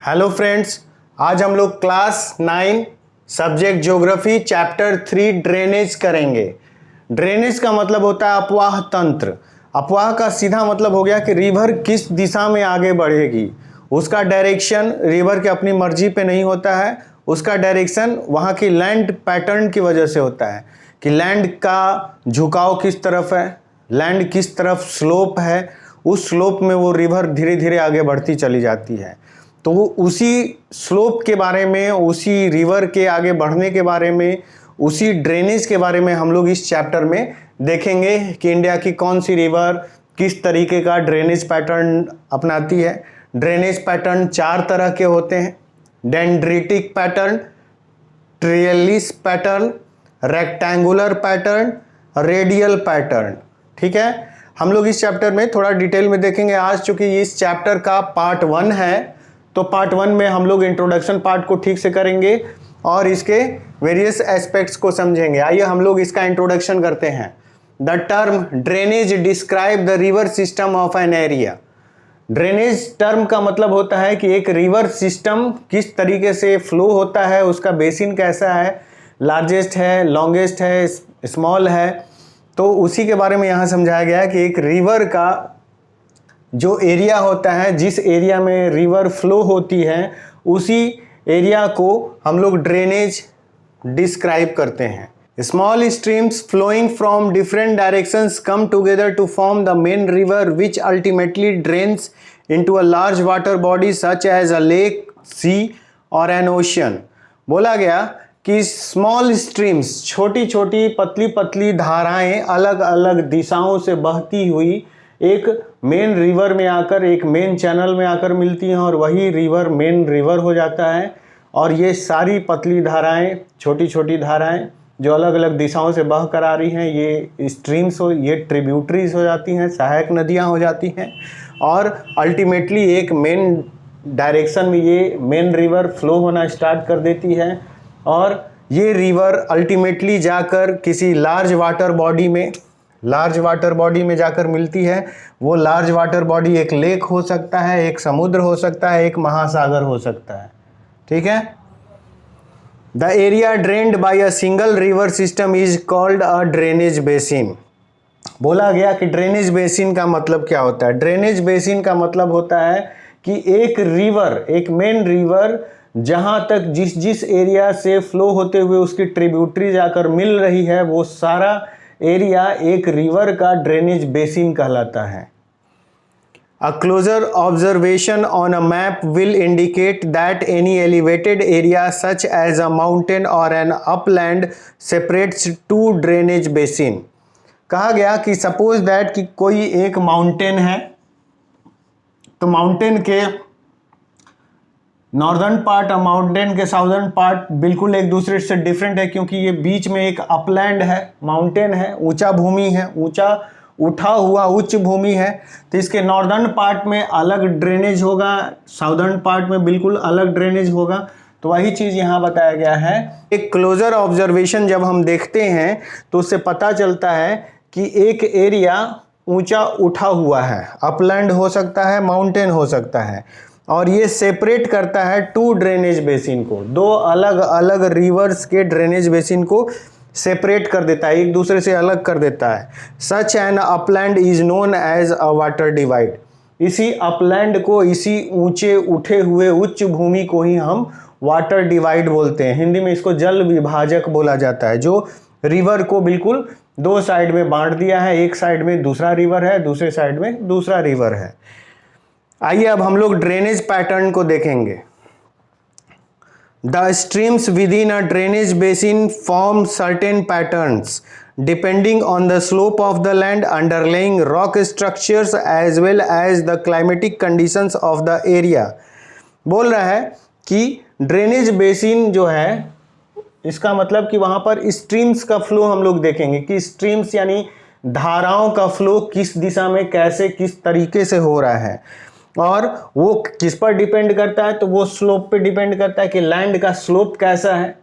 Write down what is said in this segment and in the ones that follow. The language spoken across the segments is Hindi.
हेलो फ्रेंड्स, आज हम लोग class 9 subject geography chapter 3 drainage करेंगे। ड्रेनेज का मतलब होता है अपवाह तंत्र। अपवाह का सीधा मतलब हो गया कि रिवर किस दिशा में आगे बढ़ेगी। उसका डायरेक्शन रिवर की अपनी मर्जी पे नहीं होता है, उसका डायरेक्शन वहाँ की लैंड पैटर्न की वजह से होता है कि लैंड का झुकाव किस तरफ है, लैंड किस तरफ स्लोप है, उस स्लोप में वो रिवर धीरे धीरे आगे बढ़ती चली जाती है। तो उसी स्लोप के बारे में, उसी रिवर के आगे बढ़ने के बारे में, उसी ड्रेनेज के बारे में हम लोग इस चैप्टर में देखेंगे कि इंडिया की कौन सी रिवर किस तरीके का ड्रेनेज पैटर्न अपनाती है। ड्रेनेज पैटर्न 4 तरह के होते हैं: dendritic pattern, trellis pattern, rectangular pattern, radial pattern. ठीक है, हम लोग इस चैप्टर में थोड़ा डिटेल में देखेंगे। आज चूंकि इस चैप्टर का पार्ट 1 है तो पार्ट 1 में हम लोग इंट्रोडक्शन पार्ट को ठीक से करेंगे और इसके वेरियस एस्पेक्ट्स को समझेंगे। आइए हम लोग इसका इंट्रोडक्शन करते हैं। The term drainage describe the river system of an area. Drainage term का मतलब होता है कि एक रिवर सिस्टम किस तरीके से फ्लो होता है, उसका बेसिन कैसा है, लार्जेस्ट है, लॉन्गेस्ट है, स्मॉल है। तो उसी के बारे में यहाँ समझाया गया है कि एक रिवर का जो एरिया होता है, जिस एरिया में रिवर फ्लो होती है, उसी एरिया को हम लोग ड्रेनेज डिस्क्राइब करते हैं। Small streams flowing from different directions come together to form the main river which ultimately drains into a large water body such as a lake, sea और एन ओशियन। बोला गया कि स्मॉल स्ट्रीम्स, छोटी छोटी पतली पतली धाराएं अलग अलग दिशाओं से बहती हुई एक मेन रिवर में आकर, एक मेन चैनल में आकर मिलती हैं और वही रिवर मेन रिवर हो जाता है। और ये सारी पतली धाराएं, छोटी छोटी धाराएं जो अलग अलग दिशाओं से बह कर आ रही हैं, ये स्ट्रीम्स ये ट्रिब्यूटरीज हो जाती हैं, सहायक नदियां हो जाती हैं और अल्टीमेटली एक मेन डायरेक्शन में ये मेन रिवर फ्लो होना स्टार्ट कर देती है। और ये रिवर अल्टीमेटली जाकर किसी लार्ज वाटर बॉडी में जाकर मिलती है। वो लार्ज वाटर बॉडी एक लेक हो सकता है, एक समुद्र हो सकता है, एक महासागर हो सकता है। ठीक है। The area drained by a single river system is called a drainage basin. बोला गया कि ड्रेनेज बेसिन का मतलब क्या होता है। ड्रेनेज बेसिन का मतलब होता है कि एक रिवर, एक मेन रिवर जहां तक जिस जिस एरिया से फ्लो होते हुए उसकी ट्रिब्यूटरी जाकर मिल रही है, वो सारा एरिया एक रिवर का ड्रेनेज बेसिन कहलाता है। A closer observation on a map will indicate that any elevated area such as a mountain or an upland separates two drainage basin। कहा गया कि सपोज दैट कि कोई एक माउंटेन है, तो माउंटेन के नॉर्दर्न पार्ट और माउंटेन के साउदर्न पार्ट बिल्कुल एक दूसरे से डिफरेंट है, क्योंकि ये बीच में एक अपलैंड है, माउंटेन है, ऊंचा भूमि है, ऊंचा उठा हुआ उच्च भूमि है। तो इसके नॉर्दर्न पार्ट में अलग ड्रेनेज होगा, साउदर्न पार्ट में बिल्कुल अलग ड्रेनेज होगा। तो वही चीज़ यहाँ बताया गया है। एक क्लोजर ऑब्जर्वेशन जब हम देखते हैं तो उससे पता चलता है कि एक एरिया ऊंचा उठा हुआ है, अपलैंड हो सकता है, माउंटेन हो सकता है, और ये सेपरेट करता है टू ड्रेनेज बेसिन को, दो अलग अलग रिवर्स के ड्रेनेज बेसिन को सेपरेट कर देता है, एक दूसरे से अलग कर देता है। Such an upland is known as a water divide. इसी अपलैंड को, इसी ऊंचे उठे हुए उच्च भूमि को ही हम वाटर डिवाइड बोलते हैं। हिंदी में इसको जल विभाजक बोला जाता है, जो रिवर को बिल्कुल दो साइड में बांट दिया है। एक साइड में दूसरा रिवर है, दूसरे साइड में दूसरा रिवर है। आइए अब हम लोग ड्रेनेज पैटर्न को देखेंगे। The streams within a drainage basin form certain patterns depending on the slope of the land, underlying rock structures as well as the climatic conditions of the area। बोल रहा है कि ड्रेनेज बेसिन जो है, इसका मतलब कि वहाँ पर स्ट्रीम्स का फ्लो हम लोग देखेंगे कि स्ट्रीम्स यानी धाराओं का फ्लो किस दिशा में, कैसे, किस तरीके से हो रहा है। और वो किस पर डिपेंड करता है, तो वो स्लोप पे डिपेंड करता है कि लैंड का स्लोप कैसा है,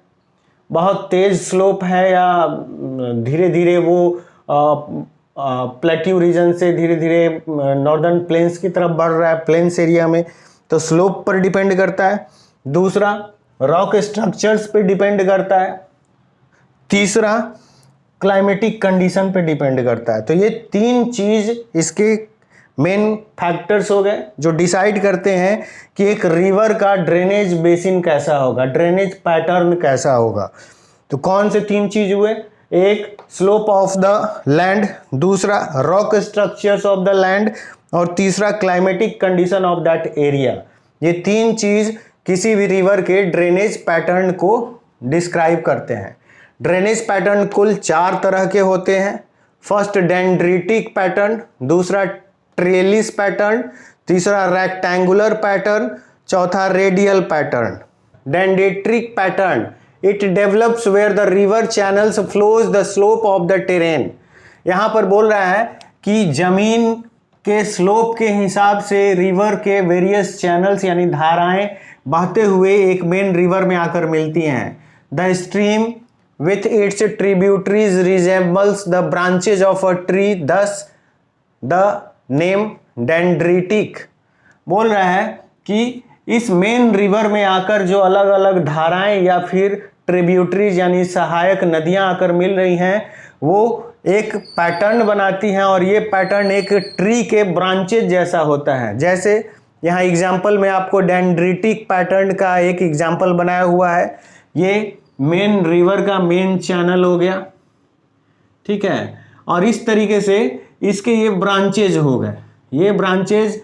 बहुत तेज स्लोप है या धीरे धीरे वो प्लेट्यू रीजन से धीरे धीरे नॉर्दर्न प्लेन्स की तरफ बढ़ रहा है, प्लेन्स एरिया में। तो स्लोप पर डिपेंड करता है। दूसरा रॉक स्ट्रक्चर्स पे डिपेंड करता है। तीसरा क्लाइमेटिक कंडीशन पे डिपेंड करता है। तो ये 3 चीज इसके मेन फैक्टर्स हो गए जो डिसाइड करते हैं कि एक रिवर का ड्रेनेज बेसिन कैसा होगा, ड्रेनेज पैटर्न कैसा होगा। तो कौन से 3 चीज हुए? एक स्लोप ऑफ द लैंड, दूसरा rock structures of the land, और तीसरा climatic condition of that area. ये 3 चीज किसी भी रिवर के ड्रेनेज पैटर्न को डिस्क्राइब करते हैं। ड्रेनेज पैटर्न कुल 4 तरह के होते हैं। फर्स्ट डेंड्रिटिक पैटर्न, दूसरा ट्रेलिस पैटर्न, तीसरा रेक्टेंगुलर पैटर्न, चौथा radial pattern. Dendritic pattern, it develops where the river channels flows the slope of the terrain. यहाँ पर बोल रहा है कि जमीन के स्लोप के हिसाब से रिवर के वेरियस चैनल्स यानी धाराएं बहते हुए एक मेन रिवर में आकर मिलती हैं। The stream with its tributaries resembles the branches of a tree, thus the name dendritic। बोल रहा है कि इस मेन रिवर में आकर जो अलग अलग धाराएं या फिर ट्रिब्यूटरीज यानी सहायक नदियां आकर मिल रही हैं वो एक पैटर्न बनाती हैं, और ये पैटर्न एक ट्री के ब्रांचेज जैसा होता है। जैसे यहाँ एग्जाम्पल में आपको डेंड्रिटिक पैटर्न का एक एग्जाम्पल बनाया हुआ है। ये मेन रिवर का मेन चैनल हो गया, ठीक है, और इस तरीके से इसके ये ब्रांचेज हो गए। ये ब्रांचेज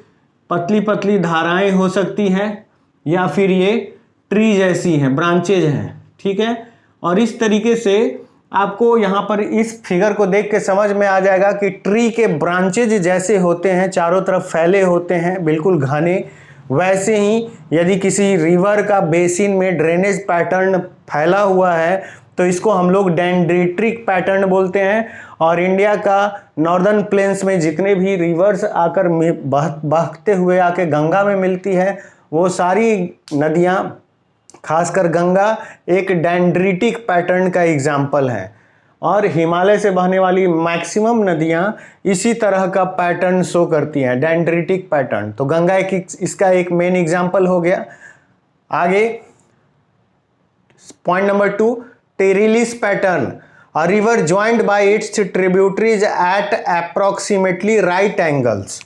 पतली पतली धाराएं हो सकती हैं या फिर ये ट्री जैसी हैं, ब्रांचेज हैं, ठीक है। और इस तरीके से आपको यहाँ पर इस फिगर को देख के समझ में आ जाएगा कि ट्री के ब्रांचेज जैसे होते हैं, चारों तरफ फैले होते हैं बिल्कुल घने, वैसे ही यदि किसी रिवर का बेसिन में ड्रेनेज पैटर्न फैला हुआ है तो इसको हम लोग डेंड्रिटिक पैटर्न बोलते हैं। और इंडिया का नॉर्दर्न प्लेन्स में जितने भी रिवर्स आकर बहते हुए आके गंगा में मिलती है वो सारी नदियाँ, खासकर गंगा, एक डेंड्रिटिक पैटर्न का एग्जाम्पल है। और हिमालय से बहने वाली मैक्सिमम नदियां इसी तरह का पैटर्न शो करती हैं, डेंड्रिटिक पैटर्न। तो गंगा इसका एक मेन एग्जाम्पल हो गया। आगे point number 2, trellis pattern, a river joined by its tributaries at approximately right angles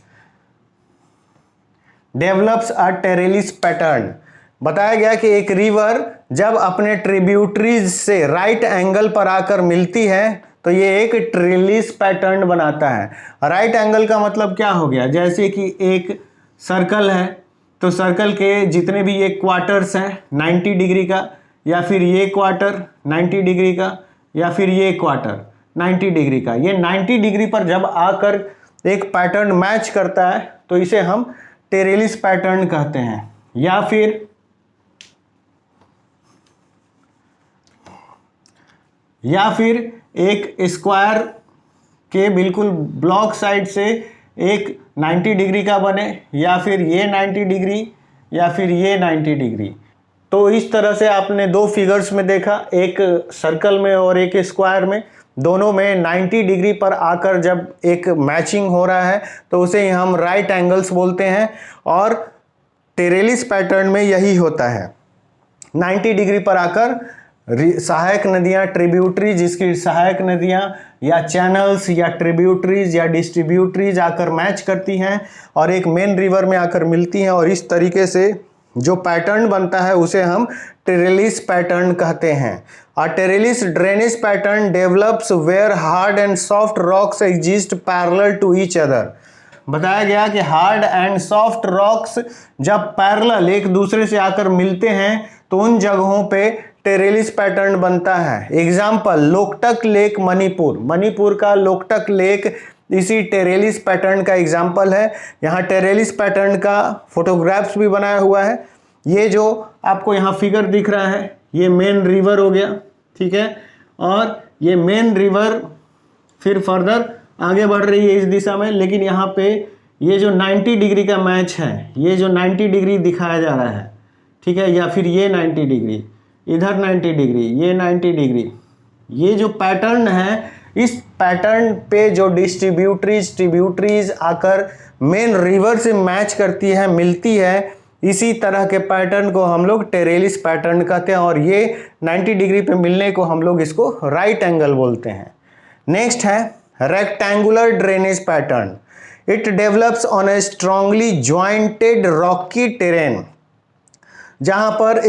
develops a trellis pattern. बताया गया कि एक रिवर जब अपने ट्रिब्यूटरीज से राइट एंगल पर आकर मिलती है तो ये एक ट्रेलिस पैटर्न बनाता है। राइट एंगल का मतलब क्या हो गया? जैसे कि एक सर्कल है तो सर्कल के जितने भी ये क्वार्टर्स हैं 90 डिग्री का, या फिर ये क्वार्टर 90 डिग्री का, या फिर ये क्वार्टर 90 डिग्री का, ये 90 डिग्री पर जब आकर एक पैटर्न मैच करता है तो इसे हम टेरेलिस पैटर्न कहते हैं। या फिर एक स्क्वायर के बिल्कुल ब्लॉक साइड से एक 90 डिग्री का बने, या फिर ये 90 डिग्री या फिर ये 90 डिग्री। तो इस तरह से आपने 2 फिगर्स में देखा, एक सर्कल में और एक स्क्वायर में, दोनों में 90 डिग्री पर आकर जब एक मैचिंग हो रहा है तो उसे हम राइट एंगल्स बोलते हैं। और टेरेलिस पैटर्न में यही होता है, 90 डिग्री पर आकर सहायक नदियां, ट्रिब्यूटरी, जिसकी सहायक नदियां या चैनल्स या ट्रिब्यूटरीज या डिस्ट्रीब्यूटरीज आकर मैच करती हैं और एक मेन रिवर में आकर मिलती हैं, और इस तरीके से जो पैटर्न बनता है उसे हम टेरेलिस पैटर्न कहते हैं। A trellis drainage pattern develops where hard and soft rocks exist parallel to each other. बताया गया कि हार्ड एंड सॉफ्ट रॉक्स जब पैरेलल एक दूसरे से आकर मिलते हैं तो उन जगहों पे टेरेलिस पैटर्न बनता है। एग्जाम्पल लोकटक लेक मणिपुर, मणिपुर का लोकटक लेक इसी टेरेलिस पैटर्न का एग्जाम्पल है। यहाँ टेरेलिस पैटर्न का फोटोग्राफ्स भी बनाया हुआ है। ये जो आपको यहाँ फिगर दिख रहा है ये मेन रिवर हो गया, ठीक है, और ये मेन रिवर फिर फर्दर आगे बढ़ रही है इस दिशा में, लेकिन यहाँ पे ये जो 90 डिग्री का मैच है, ये जो 90 डिग्री दिखाया जा रहा है, ठीक है, या फिर ये 90 डिग्री, इधर 90 डिग्री, ये 90 डिग्री, ये जो पैटर्न है इस पैटर्न पे जो ट्रिब्यूटरीज आकर मेन रिवर से मैच करती है, मिलती है, इसी तरह के पैटर्न को हम लोग टेरेलिस पैटर्न कहते हैं और ये 90 डिग्री पे मिलने को हम लोग इसको राइट एंगल बोलते हैं। नेक्स्ट है rectangular drainage pattern. It develops on A strongly jointed Rocky terrain, जहां पर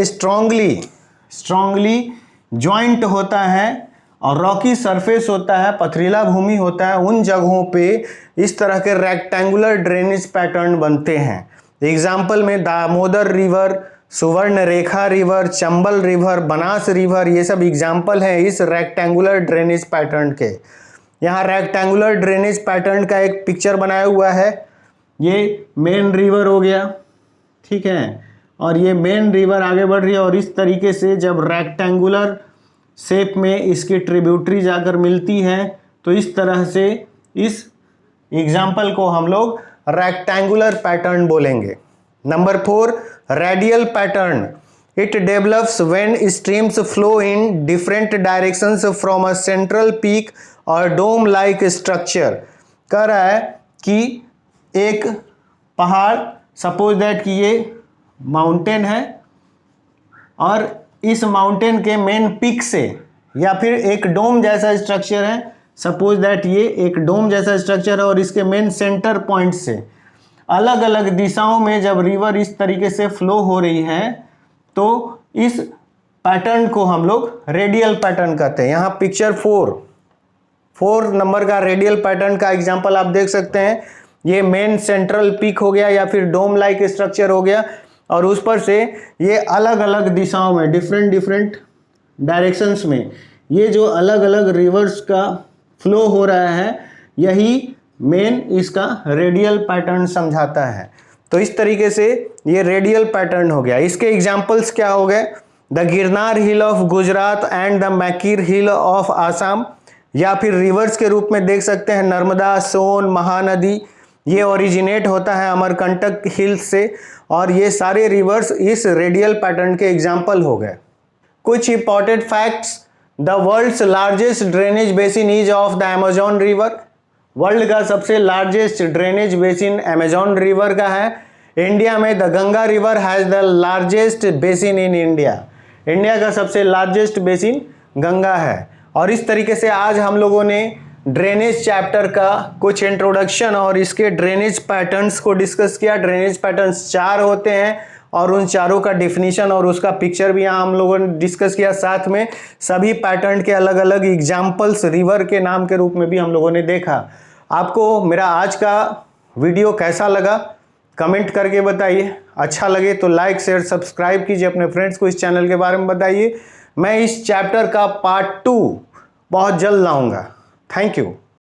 स्ट्रांगली ज्वाइंट होता है और रॉकी सरफेस होता है, पथरीला भूमि होता है, उन जगहों पे इस तरह के रेक्टेंगुलर ड्रेनेज पैटर्न बनते हैं। एग्जाम्पल में Damodar river, Subarnarekha river, Chambal river, Banas river, ये सब एग्जाम्पल हैं इस रेक्टेंगुलर ड्रेनेज पैटर्न के। यहाँ रेक्टेंगुलर ड्रेनेज पैटर्न का एक पिक्चर बनाया हुआ है। ये मेन रिवर हो गया, ठीक है, और ये मेन रिवर आगे बढ़ रही है और इस तरीके से जब रेक्टेंगुलर शेप में इसकी ट्रिब्यूटरी जाकर मिलती है तो इस तरह से इस एग्जाम्पल को हम लोग रेक्टेंगुलर पैटर्न बोलेंगे। Number 4 radial pattern. It develops when streams flow in different directions from a central peak और डोम लाइक स्ट्रक्चर। कह रहा है कि एक पहाड़, सपोज दैट कि ये माउंटेन है और इस माउंटेन के मेन पीक से, या फिर एक डोम जैसा स्ट्रक्चर है, सपोज दैट ये एक डोम जैसा स्ट्रक्चर है और इसके मेन सेंटर पॉइंट से अलग अलग दिशाओं में जब रिवर इस तरीके से फ्लो हो रही है तो इस पैटर्न को हम लोग रेडियल पैटर्न कहते हैं। यहाँ पिक्चर 4 नंबर का रेडियल पैटर्न का एग्जांपल आप देख सकते हैं। ये मेन सेंट्रल पीक हो गया या फिर डोम लाइक स्ट्रक्चर हो गया और उस पर से ये अलग अलग दिशाओं में डिफरेंट डायरेक्शंस में ये जो अलग अलग रिवर्स का फ्लो हो रहा है, यही मेन इसका रेडियल पैटर्न समझाता है। तो इस तरीके से ये रेडियल पैटर्न हो गया। इसके एग्जाम्पल्स क्या हो गए? The Girnar hill of Gujarat and the Mikir hill of Assam, या फिर रिवर्स के रूप में देख सकते हैं नर्मदा, सोन, महानदी। ये ओरिजिनेट होता है अमरकंटक हिल्स से और ये सारे रिवर्स इस रेडियल पैटर्न के एग्जाम्पल हो गए। कुछ important facts. The world's largest drainage basin is of the Amazon river. World का सबसे largest drainage basin Amazon river का है। इंडिया में the Ganga river has the largest basin in India. India का सबसे लार्जेस्ट बेसिन गंगा है। और इस तरीके से आज हम लोगों ने ड्रेनेज चैप्टर का कुछ इंट्रोडक्शन और इसके ड्रेनेज पैटर्न्स को डिस्कस किया। ड्रेनेज पैटर्न्स 4 होते हैं और उन चारों का डिफिनीशन और उसका पिक्चर भी यहाँ हम लोगों ने डिस्कस किया। साथ में सभी पैटर्न के अलग अलग एग्जाम्पल्स रिवर के नाम के रूप में भी हम लोगों ने देखा। आपको मेरा आज का वीडियो कैसा लगा कमेंट करके बताइए। अच्छा लगे तो लाइक शेयर सब्सक्राइब कीजिए, अपने फ्रेंड्स को इस चैनल के बारे में बताइए। मैं इस चैप्टर का पार्ट 2 बहुत जल्द लाऊंगा। Thank you.